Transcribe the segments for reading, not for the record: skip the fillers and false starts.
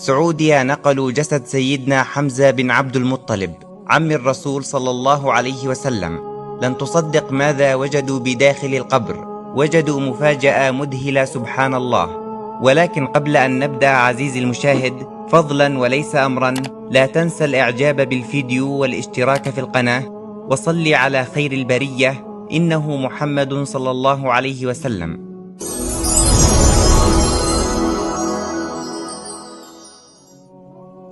سعودية نقلوا جسد سيدنا حمزة بن عبد المطلب عم الرسول صلى الله عليه وسلم. لن تصدق ماذا وجدوا بداخل القبر. وجدوا مفاجأة مذهلة سبحان الله. ولكن قبل أن نبدأ عزيزي المشاهد، فضلا وليس أمرا، لا تنسى الإعجاب بالفيديو والاشتراك في القناة، وصل على خير البرية إنه محمد صلى الله عليه وسلم.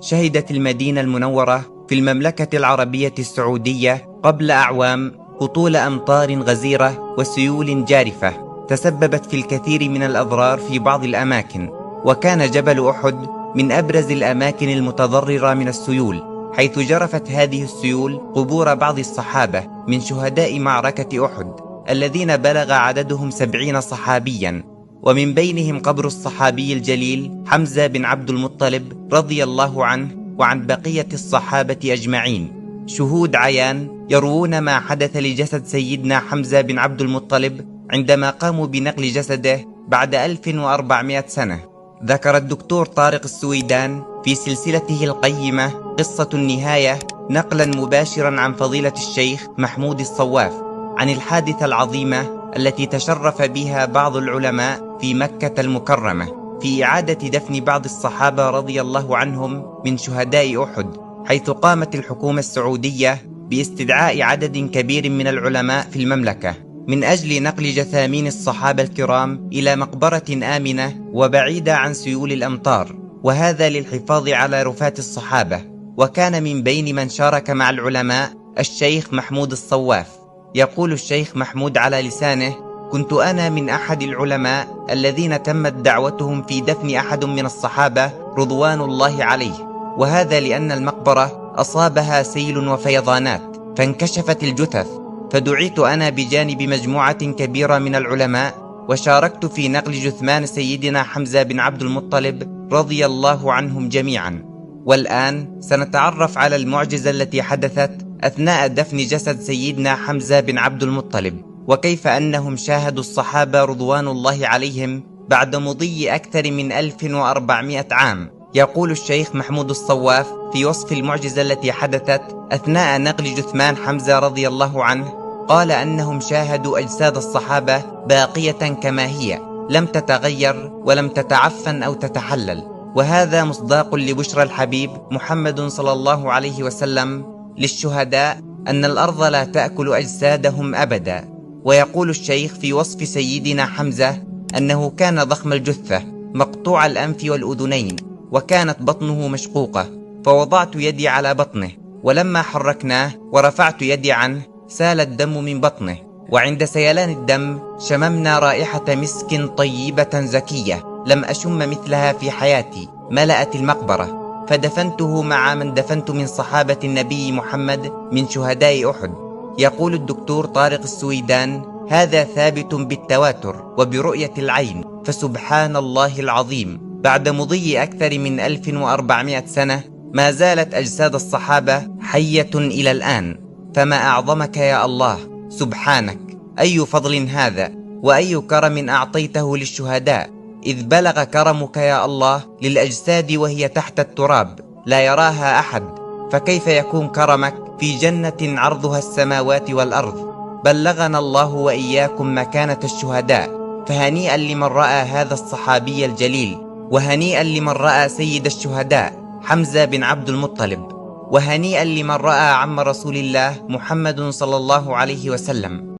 شهدت المدينة المنورة في المملكة العربية السعودية قبل أعوام هطول أمطار غزيرة وسيول جارفة تسببت في الكثير من الأضرار في بعض الأماكن، وكان جبل أحد من أبرز الأماكن المتضررة من السيول، حيث جرفت هذه السيول قبور بعض الصحابة من شهداء معركة أحد الذين بلغ عددهم 70 صحابيا، ومن بينهم قبر الصحابي الجليل حمزة بن عبد المطلب رضي الله عنه وعن بقية الصحابة أجمعين. شهود عيان يروون ما حدث لجسد سيدنا حمزة بن عبد المطلب عندما قاموا بنقل جسده بعد 1400 سنة. ذكر الدكتور طارق السويدان في سلسلته القيمة قصة النهاية نقلا مباشرا عن فضيلة الشيخ محمود الصواف عن الحادثة العظيمة التي تشرف بها بعض العلماء في مكة المكرمة في إعادة دفن بعض الصحابة رضي الله عنهم من شهداء أحد، حيث قامت الحكومة السعودية باستدعاء عدد كبير من العلماء في المملكة من أجل نقل جثامين الصحابة الكرام إلى مقبرة آمنة وبعيدة عن سيول الأمطار، وهذا للحفاظ على رفات الصحابة. وكان من بين من شارك مع العلماء الشيخ محمود الصواف. يقول الشيخ محمود على لسانه: كنت أنا من أحد العلماء الذين تمت دعوتهم في دفن أحد من الصحابة رضوان الله عليه، وهذا لأن المقبرة أصابها سيل وفيضانات فانكشفت الجثث، فدعيت أنا بجانب مجموعة كبيرة من العلماء وشاركت في نقل جثمان سيدنا حمزة بن عبد المطلب رضي الله عنهم جميعا. والآن سنتعرف على المعجزة التي حدثت أثناء دفن جسد سيدنا حمزة بن عبد المطلب، وكيف أنهم شاهدوا الصحابة رضوان الله عليهم بعد مضي أكثر من 1400 عام. يقول الشيخ محمود الصواف في وصف المعجزة التي حدثت أثناء نقل جثمان حمزة رضي الله عنه، قال أنهم شاهدوا أجساد الصحابة باقية كما هي، لم تتغير ولم تتعفن أو تتحلل، وهذا مصداق لبشرى الحبيب محمد صلى الله عليه وسلم للشهداء أن الأرض لا تأكل أجسادهم أبدا. ويقول الشيخ في وصف سيدنا حمزة أنه كان ضخم الجثة مقطوع الأنف والأذنين، وكانت بطنه مشقوقة، فوضعت يدي على بطنه، ولما حركناه ورفعت يدي عنه سال الدم من بطنه، وعند سيلان الدم شممنا رائحة مسك طيبة زكية لم أشم مثلها في حياتي، ملأت المقبرة، فدفنته مع من دفنت من صحابة النبي محمد من شهداء أحد. يقول الدكتور طارق السويدان: هذا ثابت بالتواتر وبرؤية العين، فسبحان الله العظيم، بعد مضي أكثر من 1400 سنة ما زالت أجساد الصحابة حية إلى الآن. فما أعظمك يا الله، سبحانك، أي فضل هذا، وأي كرم أعطيته للشهداء، إذ بلغ كرمك يا الله للأجساد وهي تحت التراب لا يراها أحد، فكيف يكون كرمك في جنة عرضها السماوات والأرض؟ بلغنا الله وإياكم مكانة الشهداء. فهنيئا لمن رأى هذا الصحابي الجليل، وهنيئا لمن رأى سيد الشهداء حمزة بن عبد المطلب، وهنيئا لمن رأى عم رسول الله محمد صلى الله عليه وسلم.